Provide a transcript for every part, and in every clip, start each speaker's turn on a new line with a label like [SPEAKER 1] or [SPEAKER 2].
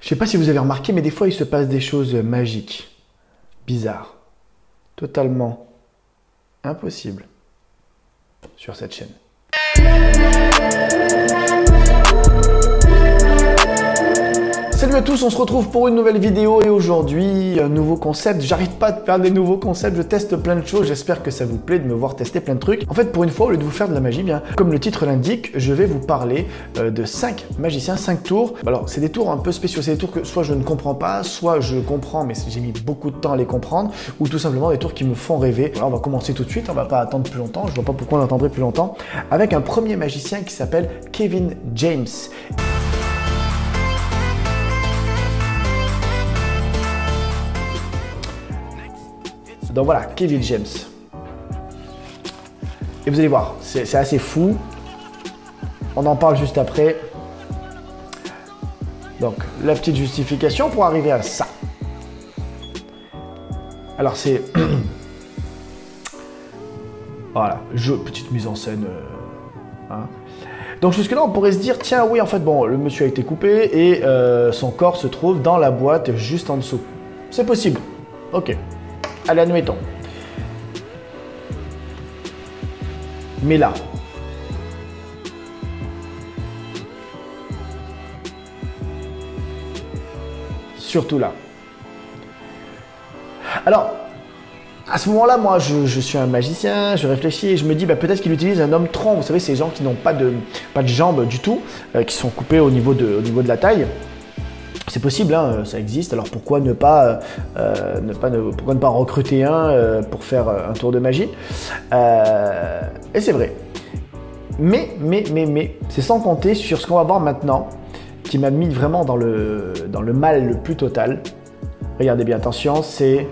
[SPEAKER 1] Je sais pas si vous avez remarqué, mais des fois il se passe des choses magiques, bizarres, totalement impossibles sur cette chaîne. Salut à tous, on se retrouve pour une nouvelle vidéo et aujourd'hui, un nouveau concept. J'arrête pas de faire des nouveaux concepts, je teste plein de choses, j'espère que ça vous plaît de me voir tester plein de trucs. En fait, pour une fois, au lieu de vous faire de la magie, bien, comme le titre l'indique, je vais vous parler de 5 magiciens, 5 tours. Alors, c'est des tours un peu spéciaux, c'est des tours que soit je ne comprends pas, soit je comprends, mais j'ai mis beaucoup de temps à les comprendre, ou tout simplement des tours qui me font rêver. Alors, on va commencer tout de suite, on va pas attendre plus longtemps, je vois pas pourquoi on attendrait plus longtemps, avec un premier magicien qui s'appelle Kevin James. Donc voilà, Kevin James. Et vous allez voir, c'est assez fou. On en parle juste après. Donc, la petite justification pour arriver à ça. Alors c'est... voilà, petite mise en scène. Hein. Donc jusque-là, on pourrait se dire, tiens, oui, en fait, bon, le monsieur a été coupé et son corps se trouve dans la boîte juste en dessous. C'est possible. Ok. Allez, admettons. Mais là, surtout là. Alors, à ce moment-là, moi, je suis un magicien, je réfléchis et je me dis, bah, peut-être qu'il utilise un homme tronc. Vous savez, ces gens qui n'ont pas de jambes du tout, qui sont coupés au niveau de la taille. C'est possible, hein, ça existe, alors pourquoi ne pas recruter un pour faire un tour de magie et c'est vrai. Mais, c'est sans compter sur ce qu'on va voir maintenant, qui m'a mis vraiment dans le mal le plus total. Regardez bien, attention, c'est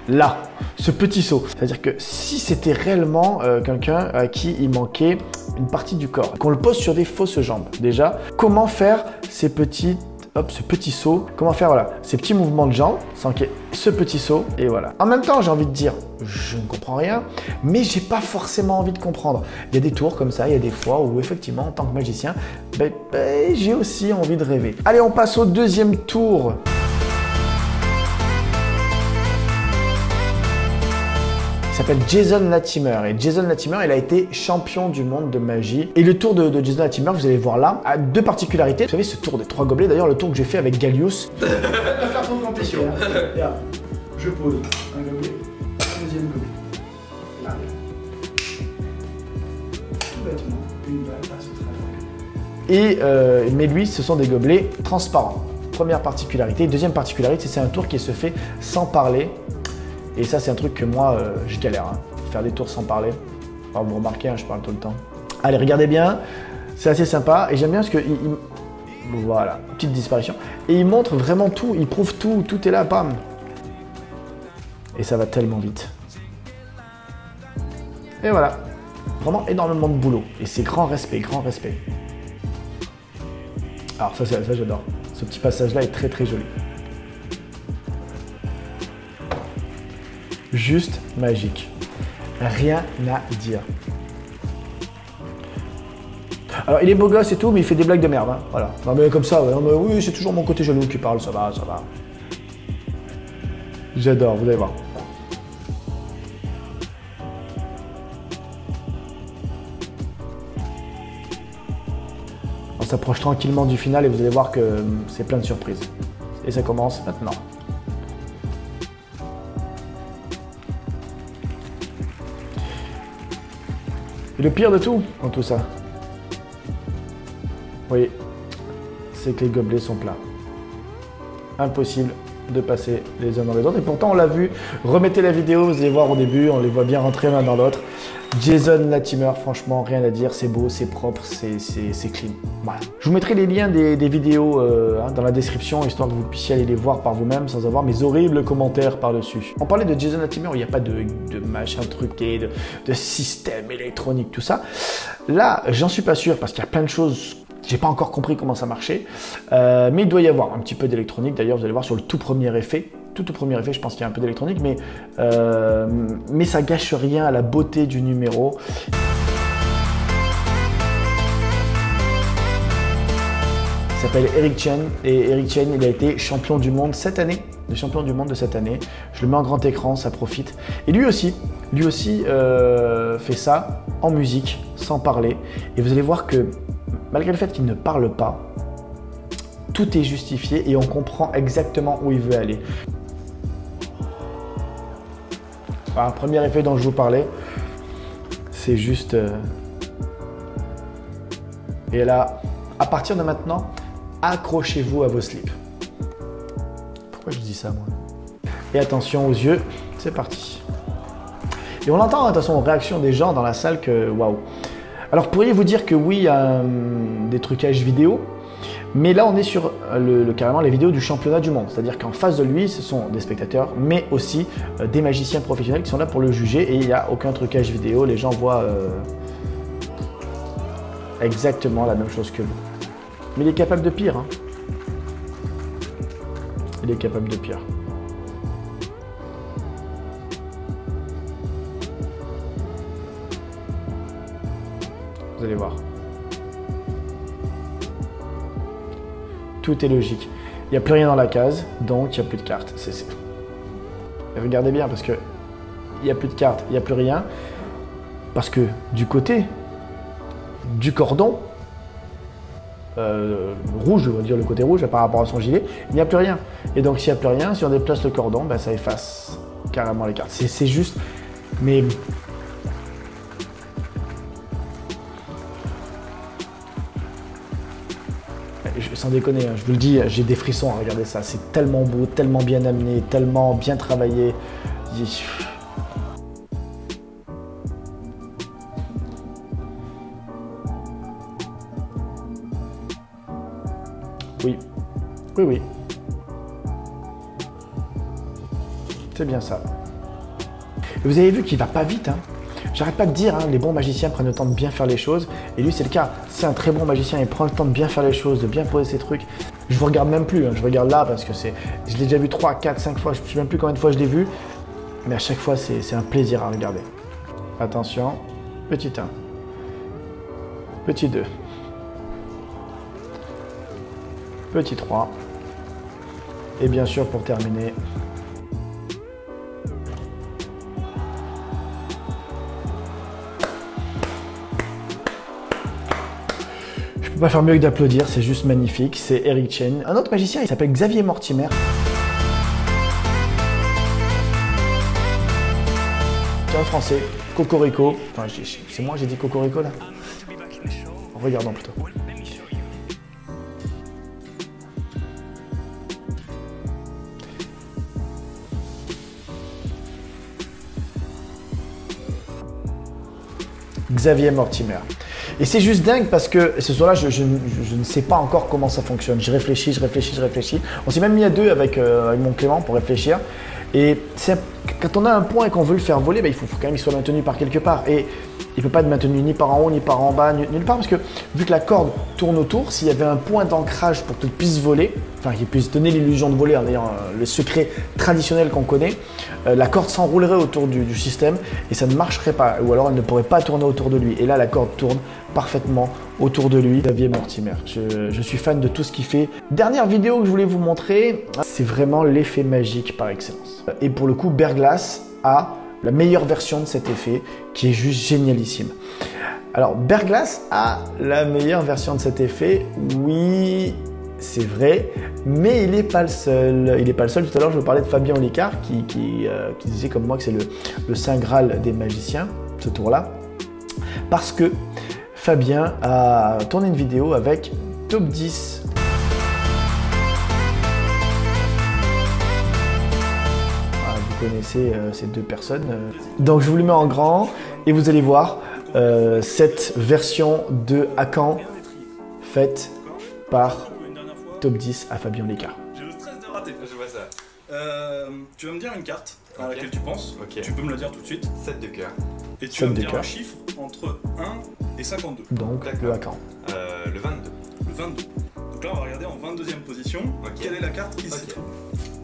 [SPEAKER 1] là, ce petit saut. C'est-à-dire que si c'était réellement quelqu'un à qui il manquait une partie du corps, qu'on le pose sur des fausses jambes, déjà, comment faire ces petits... Hop, ce petit saut, comment faire voilà, ces petits mouvements de jambes, sans qu'il y ait ce petit saut, et voilà. En même temps, j'ai envie de dire, je ne comprends rien, mais j'ai pas forcément envie de comprendre. Il y a des tours comme ça, il y a des fois où effectivement, en tant que magicien, j'ai aussi envie de rêver. Allez, on passe au deuxième tour. Il s'appelle Jason Latimer et Jason Latimer, il a été champion du monde de magie. Et le tour de Jason Latimer, vous allez voir là, a deux particularités. Vous savez, ce tour des 3 gobelets, d'ailleurs le tour que j'ai fait avec Gallius. On va faire ton compétition. Je pose un gobelet, un deuxième gobelet. Là. Tout bêtement, une balle passe au travers. Mais lui, ce sont des gobelets transparents. Première particularité. Deuxième particularité, c'est un tour qui se fait sans parler. Et ça, c'est un truc que moi, je galère. Hein. Faire des tours sans parler. Enfin, vous remarquez, hein, je parle tout le temps. Allez, regardez bien. C'est assez sympa. Et j'aime bien parce que... Voilà, petite disparition. Et il montre vraiment tout. Il prouve tout. Tout est là, bam. Et ça va tellement vite. Et voilà. Vraiment énormément de boulot. Et c'est grand respect, grand respect. Alors ça j'adore. Ce petit passage-là est très très joli. Juste magique. Rien à dire. Alors, il est beau gosse et tout, mais il fait des blagues de merde. Hein. Voilà. Non, mais comme ça, ouais, oui, c'est toujours mon côté jaloux qui parle, ça va, ça va. J'adore, vous allez voir. On s'approche tranquillement du final et vous allez voir que c'est plein de surprises. Et ça commence maintenant. Et le pire de tout, dans tout ça, oui, c'est que les gobelets sont plats. Impossible de passer les uns dans les autres. Et pourtant, on l'a vu. Remettez la vidéo, vous allez voir au début, on les voit bien rentrer l'un dans l'autre. Jason Latimer, franchement, rien à dire. C'est beau, c'est propre, c'est clean. Voilà. Je vous mettrai les liens des vidéos dans la description, histoire que vous puissiez aller les voir par vous-même sans avoir mes horribles commentaires par-dessus. On parlait de Jason Latimer, où il n'y a pas de machin truqué, de système électronique, tout ça. Là, j'en suis pas sûr, parce qu'il y a plein de choses... J'ai pas encore compris comment ça marchait, mais il doit y avoir un petit peu d'électronique. D'ailleurs, vous allez voir sur le tout premier effet. Tout au premier effet, je pense qu'il y a un peu d'électronique, mais ça gâche rien à la beauté du numéro. Il s'appelle Eric Chen. Et Eric Chen, il a été champion du monde cette année. Le champion du monde de cette année. Je le mets en grand écran, ça profite. Et lui aussi fait ça en musique, sans parler. Et vous allez voir que malgré le fait qu'il ne parle pas, tout est justifié et on comprend exactement où il veut aller. Voilà, premier effet dont je vous parlais, c'est juste... Et là, à partir de maintenant, accrochez-vous à vos slips. Pourquoi je dis ça, moi? Et attention aux yeux, c'est parti. Et on entend de toute façon, réaction des gens dans la salle que waouh. Alors pourriez-vous dire que oui, il y a des trucages vidéo, mais là on est sur carrément les vidéos du championnat du monde. C'est-à-dire qu'en face de lui, ce sont des spectateurs, mais aussi des magiciens professionnels qui sont là pour le juger et il n'y a aucun trucage vidéo. Les gens voient exactement la même chose que vous. Mais il est capable de pire. Hein. Il est capable de pire. Vous allez voir. Tout est logique. Il n'y a plus rien dans la case, donc il n'y a plus de cartes. Regardez bien, parce que il n'y a plus de cartes, il n'y a plus rien. Parce que du côté du cordon rouge, on va dire le côté rouge par rapport à son gilet, il n'y a plus rien. Et donc s'il n'y a plus rien, si on déplace le cordon, ben, ça efface carrément les cartes. C'est juste, mais... Sans déconner, je vous le dis, j'ai des frissons à regarder ça. C'est tellement beau, tellement bien amené, tellement bien travaillé. Oui, oui, oui. C'est bien ça. Et vous avez vu qu'il va pas vite, hein. J'arrête pas de dire, hein, les bons magiciens prennent le temps de bien faire les choses. Et lui, c'est le cas. C'est un très bon magicien, il prend le temps de bien faire les choses, de bien poser ses trucs. Je vous regarde même plus, hein. Je regarde là parce que je l'ai déjà vu 3, 4, 5 fois. Je ne sais même plus combien de fois je l'ai vu. Mais à chaque fois, c'est un plaisir à regarder. Attention, petit 1, petit 2, petit 3. Et bien sûr, pour terminer, je peux pas faire mieux que d'applaudir, c'est juste magnifique, c'est Eric Chen. Un autre magicien, il s'appelle Xavier Mortimer. C'est un français, Cocorico. Enfin, c'est moi, j'ai dit Cocorico là. Regardons plutôt. Xavier Mortimer. Et c'est juste dingue parce que ce soir-là, je ne sais pas encore comment ça fonctionne. Je réfléchis. On s'est même mis à deux avec mon Clément pour réfléchir. Et quand on a un point et qu'on veut le faire voler, ben, il faut quand même qu'il soit maintenu par quelque part. Et il ne peut pas être maintenu ni par en haut, ni par en bas, nulle part. Parce que vu que la corde tourne autour, s'il y avait un point d'ancrage pour qu'il puisse voler, enfin qu'il puisse donner l'illusion de voler en ayant le secret traditionnel qu'on connaît, la corde s'enroulerait autour du système et ça ne marcherait pas. Ou alors elle ne pourrait pas tourner autour de lui. Et là, la corde tourne parfaitement autour de lui. Xavier Mortimer, je suis fan de tout ce qu'il fait. Dernière vidéo que je voulais vous montrer, c'est vraiment l'effet magique par excellence. Et pour le coup, Bear Glass a la meilleure version de cet effet qui est juste génialissime. Alors, Bear Glass a la meilleure version de cet effet, oui, c'est vrai, mais il n'est pas le seul. Il n'est pas le seul. Tout à l'heure, je vous parlais de Fabien Olicard qui disait comme moi que c'est le Saint Graal des magiciens, ce tour-là, parce que Fabien a tourné une vidéo avec Top 10. Vous connaissez ces deux personnes. Donc je vous le mets en grand et vous allez voir cette version de Hakan faite par Top 10 à Fabien Olicard.
[SPEAKER 2] J'ai le stress de rater. Je vois ça. Tu vas me dire une carte à laquelle tu penses. Okay. Tu peux me la dire tout de suite.
[SPEAKER 3] 7 de cœur.
[SPEAKER 2] Et tu vas me dire un chiffre entre 1 et 52.
[SPEAKER 1] Donc le Hakan.
[SPEAKER 3] Le 22.
[SPEAKER 2] Le 22. Donc là on va regarder en 22e position. Okay. Quelle est la carte qui s'y trouve.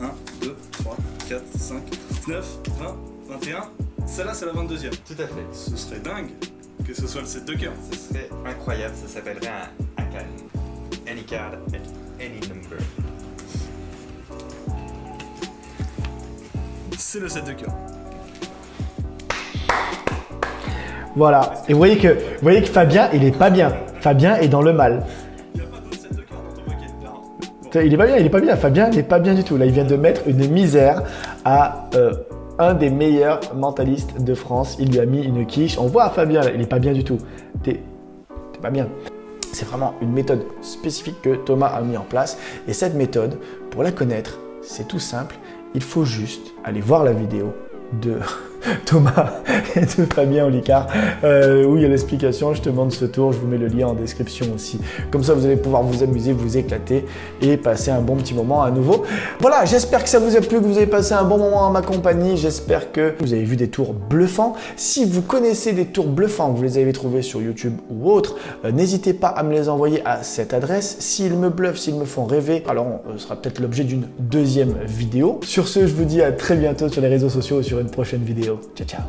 [SPEAKER 2] 1, 2, 3, 4, 5, 9, 20, 21. Celle-là c'est la 22e.
[SPEAKER 3] Tout à fait.
[SPEAKER 2] Ce serait dingue que ce soit le 7 de cœur.
[SPEAKER 3] Ce serait incroyable, ça s'appellerait un Hakan. any card at any number.
[SPEAKER 2] C'est le 7 de cœur.
[SPEAKER 1] Voilà. Et vous voyez que Fabien, il est pas bien. Fabien est dans le mal.
[SPEAKER 2] Il n'y a pas d'autre 7 de cœur dans ton paquet. Là.
[SPEAKER 1] Il est pas bien. Fabien n'est pas bien du tout. Là, il vient de mettre une misère à un des meilleurs mentalistes de France. Il lui a mis une quiche. On voit à Fabien, là, il est pas bien du tout. T'es pas bien. C'est vraiment une méthode spécifique que Thomas a mis en place. Et cette méthode, pour la connaître, c'est tout simple. Il faut juste aller voir la vidéo de Thomas et de Fabien Olicard où il y a l'explication. Je te montre ce tour, je vous mets le lien en description aussi. Comme ça, vous allez pouvoir vous amuser, vous éclater et passer un bon petit moment à nouveau. Voilà, j'espère que ça vous a plu, que vous avez passé un bon moment en ma compagnie. J'espère que vous avez vu des tours bluffants. Si vous connaissez des tours bluffants, vous les avez trouvés sur YouTube ou autre, n'hésitez pas à me les envoyer à cette adresse. S'ils me bluffent, s'ils me font rêver, alors ce sera peut-être l'objet d'une deuxième vidéo. Sur ce, je vous dis à très bientôt sur les réseaux sociaux ou sur une prochaine vidéo. Ciao, ciao.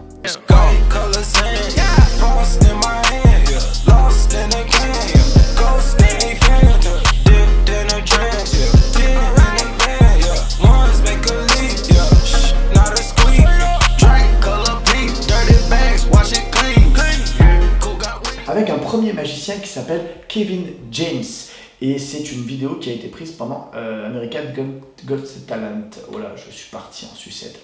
[SPEAKER 1] Avec un premier magicien qui s'appelle Kevin James. Et c'est une vidéo qui a été prise pendant American Got Talent. Voilà, je suis parti en sucette.